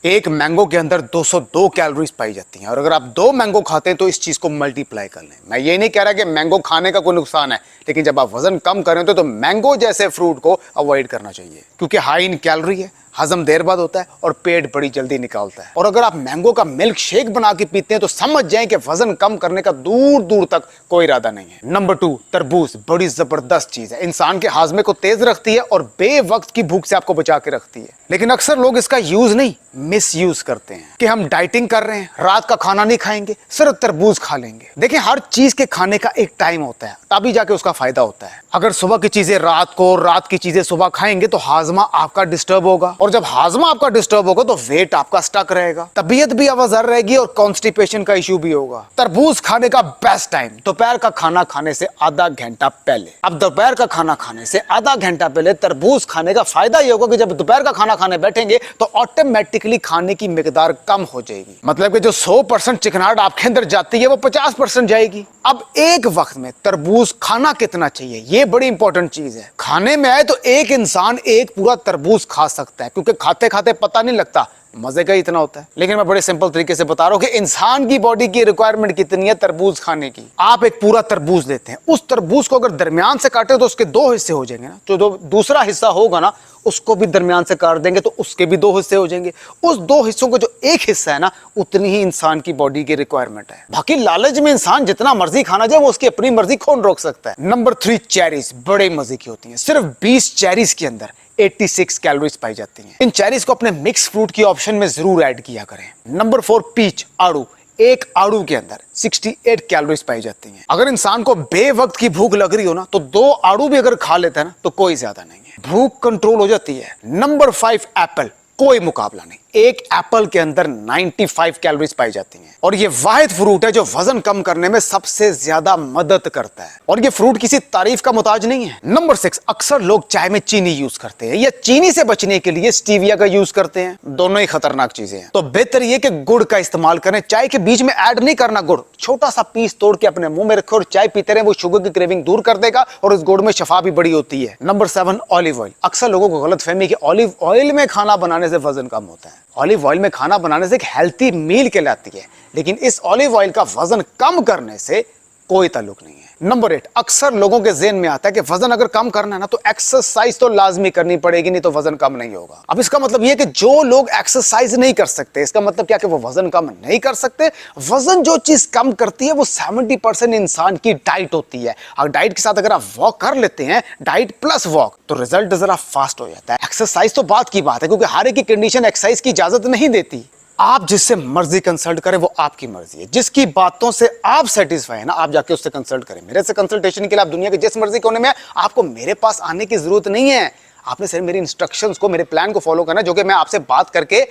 एक मैंगो के अंदर 202 कैलोरीज पाई जाती हैं और अगर आप 2 मैंगो खाते हैं तो इस चीज को मल्टीप्लाई कर लें। मैं ये नहीं कह रहा कि मैंगो खाने का कोई नुकसान है, लेकिन जब आप वजन कम करें तो मैंगो जैसे फ्रूट को अवॉइड करना चाहिए क्योंकि हाई इन कैलोरी है, हजम देर बाद होता है और पेट बड़ी जल्दी निकालता है। और अगर आप मैंगो का मिल्क शेक बना के पीते हैं तो समझ जाएं कि वजन कम करने का दूर दूर तक कोई इरादा नहीं है। नंबर 2, तरबूज बड़ी जबरदस्त चीज है, इंसान के हाजमे को तेज रखती है और बेवक्त की भूख से आपको बचा के रखती है। लेकिन अक्सर लोग इसका यूज नहीं, मिस यूज करते हैं कि हम डाइटिंग कर रहे हैं, रात का खाना नहीं खाएंगे, सिर्फ तरबूज खा लेंगे। देखिए, हर चीज के खाने का एक टाइम होता है, तभी जाके उसका फायदा होता है। अगर सुबह की चीजें रात को, रात की चीजें सुबह खाएंगे तो हाजमा आपका डिस्टर्ब होगा और जब हाजमा आपका डिस्टर्ब होगा तो वेट आपका स्टक रहेगा, तबीयत भी अवजर रहेगी और कॉन्स्टिपेशन का इश्यू भी होगा। तरबूज खाने का बेस्ट टाइम दोपहर का खाना खाने से आधा घंटा पहले। अब दोपहर का खाना खाने से आधा घंटा पहले तरबूज खाने का फायदा ये होगा कि जब दोपहर का खाना खाने बैठेंगे तो ऑटोमेटिकली खाने की मिकदार कम हो जाएगी। मतलब कि जो 100% चिकनाहट आपके अंदर जाती है वो 50% जाएगी। अब एक वक्त में तरबूज खाना कितना चाहिए, ये बड़ी इंपॉर्टेंट चीज है। खाने में आए तो एक इंसान एक पूरा तरबूज खा सकता है क्योंकि खाते खाते पता नहीं लगता, मजे का इतना होता है। लेकिन मैं बड़े सिंपल तरीके से बता रहा हूं कि इंसान की बॉडी की रिक्वायरमेंट कितनी है तरबूज खाने की। आप एक पूरा तरबूज लेते हैं, उस तरबूज को अगर दरमियान से काटे तो उसके 2 हिस्से हो जाएंगे ना, जो दूसरा हिस्सा होगा ना उसको भी दरमियान से काट देंगे तो उसके भी 2 हिस्से हो जाएंगे। उस 2 हिस्सों का जो एक हिस्सा है ना, उतनी ही इंसान की बॉडी की रिक्वायरमेंट है। बाकी लालच में इंसान जितना मर्जी खाना जाए वो उसकी अपनी मर्जी कौन रोक सकता है। नंबर 3, चेरीज बड़े मजे की होती हैं। सिर्फ 20 चेरीज के अंदर 86 कैलोरीज पाई जाती हैं। इन चेरीज को अपने मिक्स फ्रूट की ऑप्शन में जरूर ऐड किया करें। नंबर 4, पीच आड़ू। एक आड़ू के अंदर 68 कैलोरीज पाई जाती हैं। अगर इंसान को बेवक्त की भूख लग रही हो ना तो 2 आड़ू भी अगर खा लेता है ना तो कोई ज्यादा नहीं है, भूख कंट्रोल हो जाती है। Number 5, Apple. कोई मुकाबला नहीं, एक एप्पल के अंदर 95 कैलोरीज पाई जाती हैं और ये वाहिद फ्रूट है जो वजन कम करने में सबसे ज्यादा मदद करता है और ये फ्रूट किसी तारीफ का मुताज नहीं है। नंबर 6, अक्सर लोग चाय में चीनी यूज करते हैं या चीनी से बचने के लिए स्टीविया का यूज करते हैं। दोनों ही खतरनाक चीजें हैं, तो बेहतर ये कि गुड़ का इस्तेमाल करें। चाय के बीच में ऐड नहीं करना गुड़, छोटा सा पीस तोड़ के अपने मुंह में रखो और चाय पीते रहे, वो शुगर की क्रेविंग दूर कर देगा और इस गुड़ में शफा भी बड़ी होती है। Number 7, olive oil. अक्सर लोगों को गलत फहमी कि ऑलिव ऑयल में खाना बनाने से वजन कम होता है। ऑलिव ऑयल में खाना बनाने से एक हेल्थी मील कहलाती है, लेकिन इस ऑलिव ऑयल का वजन कम करने से कोई ताल्लुक नहीं है। नंबर 8, अक्सर लोगों के ज़हन में आता है कि वजन अगर कम करना है ना तो एक्सरसाइज तो लाजमी करनी पड़ेगी, नहीं तो वजन कम नहीं होगा। अब इसका मतलब यह कि जो लोग एक्सरसाइज नहीं कर सकते, इसका मतलब क्या कि वो वजन कम नहीं कर सकते। वजन जो चीज कम करती है वो 70% इंसान की डाइट होती है। और डाइट के साथ अगर आप वॉक कर लेते हैं, डाइट प्लस वॉक, तो रिजल्ट जरा फास्ट हो जाता है। एक्सरसाइज तो बात की बात है क्योंकि हर एक की कंडीशन एक्सरसाइज की इजाजत नहीं देती। आप जिससे मर्जी कंसल्ट करें वो आपकी मर्जी है, जिसकी बातों से आप सेटिस्फाई है ना आप जाके उससे कंसल्ट करें। मेरे से कंसल्टेशन के लिए आप दुनिया के जिस मर्जी कोने में आपको मेरे पास आने की जरूरत नहीं है। आपने सिर्फ मेरी इंस्ट्रक्शंस को, मेरे प्लान को फॉलो करना है जो कि मैं आपसे बात करके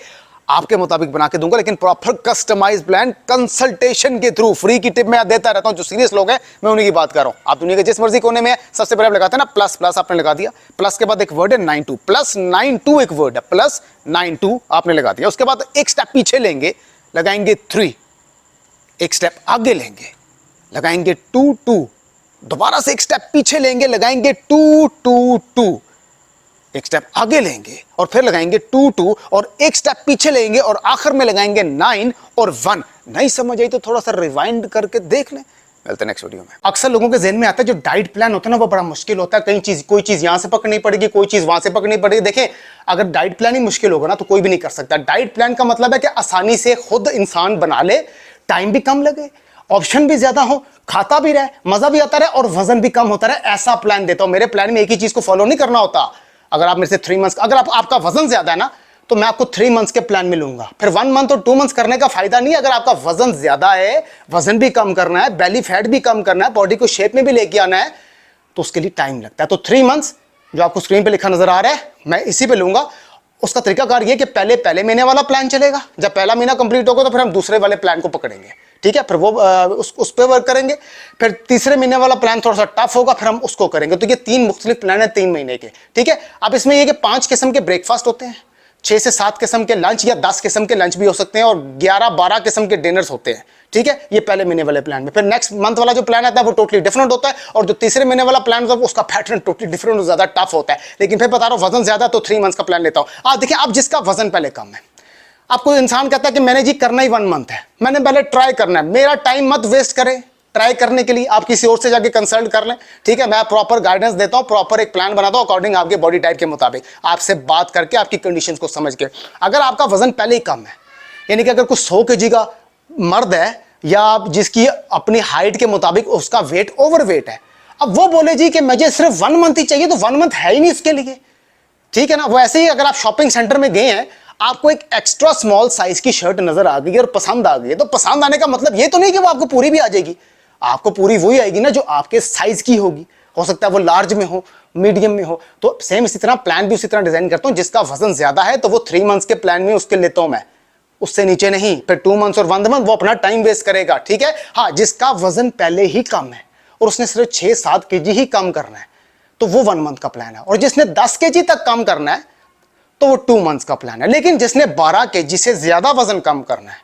आपके मुताबिक बना के दूंगा, लेकिन प्रॉपर कस्टमाइज प्लान कंसल्टेशन के थ्रू। फ्री की टिप मैं देता रहता हूं, जो सीरियस लोग हैं मैं उन्हीं की बात कर रहा हूं। आप दुनिया के जिस मर्जी कोने में है, सबसे पहले आप लगाते हैं ना प्लस, प्लस आपने लगा दिया, प्लस के बाद एक वर्ड है 92, प्लस 92 एक वर्ड है, प्लस 92 आपने लगा दिया। उसके बाद एक स्टेप पीछे लेंगे, लगाएंगे 3, एक स्टेप आगे लेंगे, लगाएंगे 2, दोबारा से एक स्टेप पीछे लेंगे, लगाएंगे 2, एक स्टेप आगे लेंगे और फिर लगाएंगे 2 और एक स्टेप पीछे लेंगे और आखिर में लगाएंगे 9 और 1। नहीं समझ आई तो थोड़ा सा रिवाइंड करके देख लें। मिलते हैं नेक्स्ट वीडियो में। अक्सर लोगों के ज़हन में आता है जो डाइट प्लान होता है ना वो बड़ा मुश्किल होता है। कोई चीज यहां से पकड़नी पड़ेगी, कोई चीज वहां से पकड़नी पड़ेगी। देखें, अगर डाइट प्लान ही मुश्किल होगा ना तो कोई भी नहीं कर सकता। डाइट प्लान का मतलब है कि आसानी से खुद इंसान बना ले, टाइम भी कम लगे, ऑप्शन भी ज्यादा हो, खाता भी रहे, मजा भी आता रहे और वजन भी कम होता रहे, ऐसा प्लान देता हूं। मेरे प्लान में एक ही चीज को फॉलो नहीं करना होता। अगर आप मेरे से 3 मंथ्स, अगर आपका वजन ज्यादा है ना तो मैं आपको 3 मंथ्स के प्लान में लूंगा। फिर 1 मंथ और 2 मंथ्स करने का फायदा नहीं। अगर आपका वजन ज्यादा है, वजन भी कम करना है, बेली फैट भी कम करना है, बॉडी को शेप में भी लेके आना है, तो उसके लिए टाइम लगता है। तो 3 मंथ्स जो आपको स्क्रीन पे लिखा नजर आ रहा है मैं इसी पे लूंगा। उसका तरीकाकार ये कि पहले महीने वाला प्लान चलेगा, जब पहला महीना कंप्लीट होगा तो फिर हम दूसरे वाले प्लान को पकड़ेंगे, ठीक है, फिर वो उस पर वर्क करेंगे। फिर तीसरे महीने वाला प्लान थोड़ा सा टफ होगा, फिर हम उसको करेंगे। तो ये 3 मुख्तलिफ प्लान है 3 महीने के, ठीक है। अब इसमें ये कि 5 किस्म के ब्रेकफास्ट होते हैं, 6 से 7 किस्म के लंच या 10 किस्म के लंच भी हो सकते हैं और 11-12 किस्म के डिनर्स होते हैं, ठीक है। ये पहले महीने वाले प्लान में। फिर नेक्स्ट मंथ वाला जो प्लान आता है वो टोटली डिफरेंट होता है और जो तीसरे महीने वाला प्लान होता है उसका पैटर्न टोटली डिफरेंट और ज्यादा टफ होता है। लेकिन फिर बता रहा हूं वजन ज्यादा तो 3 मंथ्स का प्लान लेता हूं। देखिए, अब जिसका वजन पहले कम है, आपको इंसान कहता है कि मैंने जी करना ही 1 मंथ है, मैंने पहले ट्राई करना है, मेरा टाइम मत वेस्ट करें ट्राई करने के लिए, आप किसी और से जाके कंसल्ट कर लें, ठीक है। मैं प्रॉपर गाइडेंस देता हूं, प्रॉपर एक प्लान बनाता हूं अकॉर्डिंग आपके बॉडी टाइप के मुताबिक, आपसे बात करके आपकी कंडीशंस को समझ के। अगर आपका वजन पहले ही कम है, यानी कि अगर कुछ 100 kg का मर्द है या आप जिसकी अपनी हाइट के मुताबिक उसका वेट ओवर वेट है, अब वो बोले जी कि मुझे सिर्फ 1 मंथ ही चाहिए, तो 1 मंथ है ही नहीं इसके लिए, ठीक है ना। वैसे ही अगर आप शॉपिंग सेंटर में गए हैं, आपको एक एक्स्ट्रा स्मॉल साइज की शर्ट नजर आ गई और पसंद आ गई है, तो पसंद आने का मतलब ये तो नहीं कि वो आपको पूरी भी आ जाएगी, आपको पूरी वही आएगी ना जो आपके साइज की होगी। हो सकता है वो लार्ज में हो, मीडियम में हो। तो सेम इसी तरह प्लान भी उसी तरह डिजाइन करता हूं, जिसका वजन ज्यादा है तो वो 3 मंथ्स के प्लान में उसके लेता हूं मैं, उससे नीचे नहीं। फिर 2 मंथ्स और 1 मंथ वो अपना टाइम वेस्ट करेगा, ठीक है। हाँ, जिसका वजन पहले ही कम है और उसने सिर्फ 6-7 kg ही कम करना है, तो वो 1 मंथ का प्लान है। और जिसने 10 kg तक कम करना है तो वो 2 मंथ्स का प्लान है। लेकिन जिसने 12 kg से ज्यादा वजन कम करना है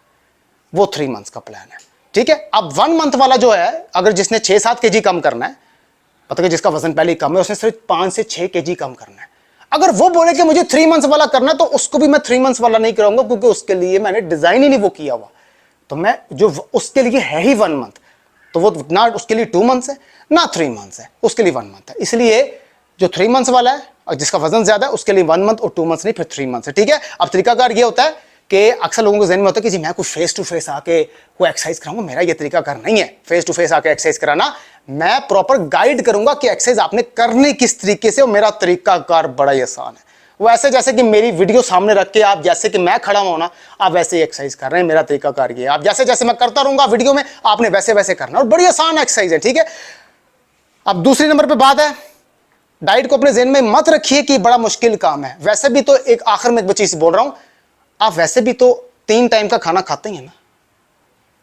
वो 3 मंथ्स का प्लान है, ठीक है। अब 1 मंथ वाला जो है, अगर जिसने 6-7 kg कम करना है, मतलब जिसका वजन पहले ही कम है, उसने सिर्फ 5 से 6 kg कम करना है। अगर वो बोले कि मुझे 3 मंथ्स वाला करना है, तो उसको भी मैं 3 मंथ्स वाला नहीं कराऊंगा, क्योंकि उसके लिए मैंने डिजाइन ही नहीं वो किया हुआ। तो मैं जो उसके लिए है ही 1 मंथ, तो वो ना उसके लिए 2 मंथ्स है ना 3 मंथ्स है, उसके लिए 1 मंथ है। इसलिए जो 3 मंथ्स वाला है और जिसका वजन ज्यादा है उसके लिए 1 मंथ और 2 मंथ्स नहीं, फिर 3 मंथ्स है, ठीक है। अब तरीकाकार ये होता है कि अक्सर लोगों के जहन में होता है कि जी मैं कुछ फेस टू फेस आके कोई एक्सरसाइज कराऊंगा, मेरा ये तरीकाकार नहीं है फेस टू फेस आके एक्सरसाइज कराना। मैं प्रॉपर गाइड करूंगा कि एक्सरसाइज आपने करनी किस तरीके से, और मेरा तरीकाकार बड़ा ही आसान है। वैसे जैसे कि मेरी वीडियो सामने रख के आप जैसे कि मैं खड़ा हुआ ना, आप वैसे ही एक्सरसाइज कर रहे हैं, मेरा तरीकाकार ये है। आप जैसे जैसे मैं करता रहूंगा वीडियो में, आपने वैसे वैसे करना, और बड़ी आसान एक्सरसाइज है, ठीक है। अब दूसरी नंबर पे बात है, डाइट को अपने ज़हन में मत रखिए कि बड़ा मुश्किल काम है। वैसे भी तो एक आखिर में एक चीज बोल रहा हूं, आप वैसे भी तो 3 टाइम का खाना खाते हैं ना,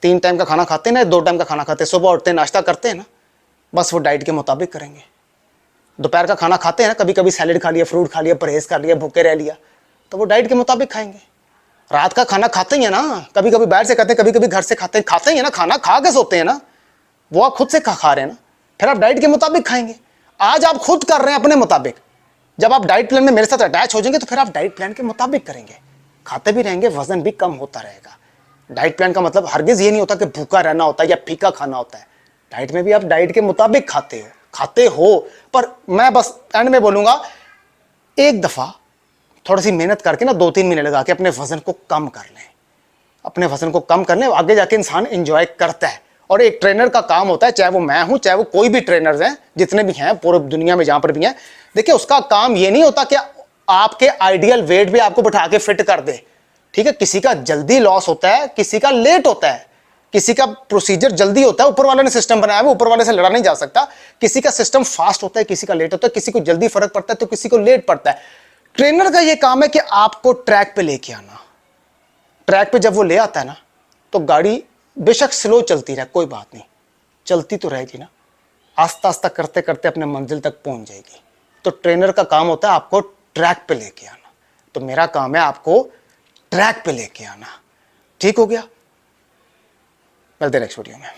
3 टाइम का खाना खाते हैं ना, 2 टाइम का खाना खाते हैं, सुबह उठते हैं नाश्ता करते हैं ना, बस वो डाइट के मुताबिक करेंगे। दोपहर का खाना खाते हैं ना, कभी कभी सैलेड खा लिया, फ्रूट खा लिया, परहेज कर लिया, भूखे रह लिया, तो वो डाइट के मुताबिक खाएंगे। रात का खाना खाते ही है ना, कभी कभी बाहर से खाते हैं, कभी कभी घर से खाते ही है ना, खाना खा के सोते हैं ना, वो आप खुद से खा रहे हैं ना, फिर आप डाइट के मुताबिक खाएंगे। आज आप खुद कर रहे हैं अपने मुताबिक, जब आप डाइट प्लान में मेरे साथ अटैच हो जाएंगे तो फिर आप डाइट प्लान के मुताबिक करेंगे, खाते भी रहेंगे, वजन भी कम होता रहेगा। डाइट प्लान का मतलब हरगिज ये नहीं होता कि भूखा रहना होता है या फीका खाना होता है। डाइट में भी आप डाइट के मुताबिक खाते हो। पर मैं बस एंड में बोलूंगा, एक दफा थोड़ी सी मेहनत करके ना 2-3 महीने लगा के अपने वजन को कम कर लें, अपने वजन को कम कर लें, आगे जाके इंसान एंजॉय करता है। और एक ट्रेनर का काम होता है, चाहे वो मैं हूं, चाहे वो कोई भी ट्रेनर्स हैं, जितने भी हैं पूरी दुनिया में जहां पर भी हैं, देखिए उसका काम ये नहीं होता कि आपके आइडियल वेट भी आपको बैठा के फिट कर दे, ठीक है। किसी का जल्दी लॉस होता है, किसी का लेट होता है, किसी का प्रोसीजर जल्दी होता है, ऊपर वाले ने सिस्टम बनाया है, ऊपर वाले से लड़ा नहीं जा सकता। किसी का सिस्टम फास्ट होता है, किसी का लेट होता है, किसी को जल्दी फर्क पड़ता है तो किसी को लेट पड़ता है। ट्रेनर का यह काम है कि आपको ट्रैक पे लेके आना। ट्रैक पे जब वो ले आता है ना, तो गाड़ी बेशक स्लो चलती रहे, कोई बात नहीं, चलती तो रहेगी ना, आस्ता आस्ता करते करते अपने मंजिल तक पहुंच जाएगी। तो ट्रेनर का काम होता है आपको ट्रैक पे लेके आना, तो मेरा काम है आपको ट्रैक पे लेके आना, ठीक हो गया। मिलते हैं नेक्स्ट वीडियो में।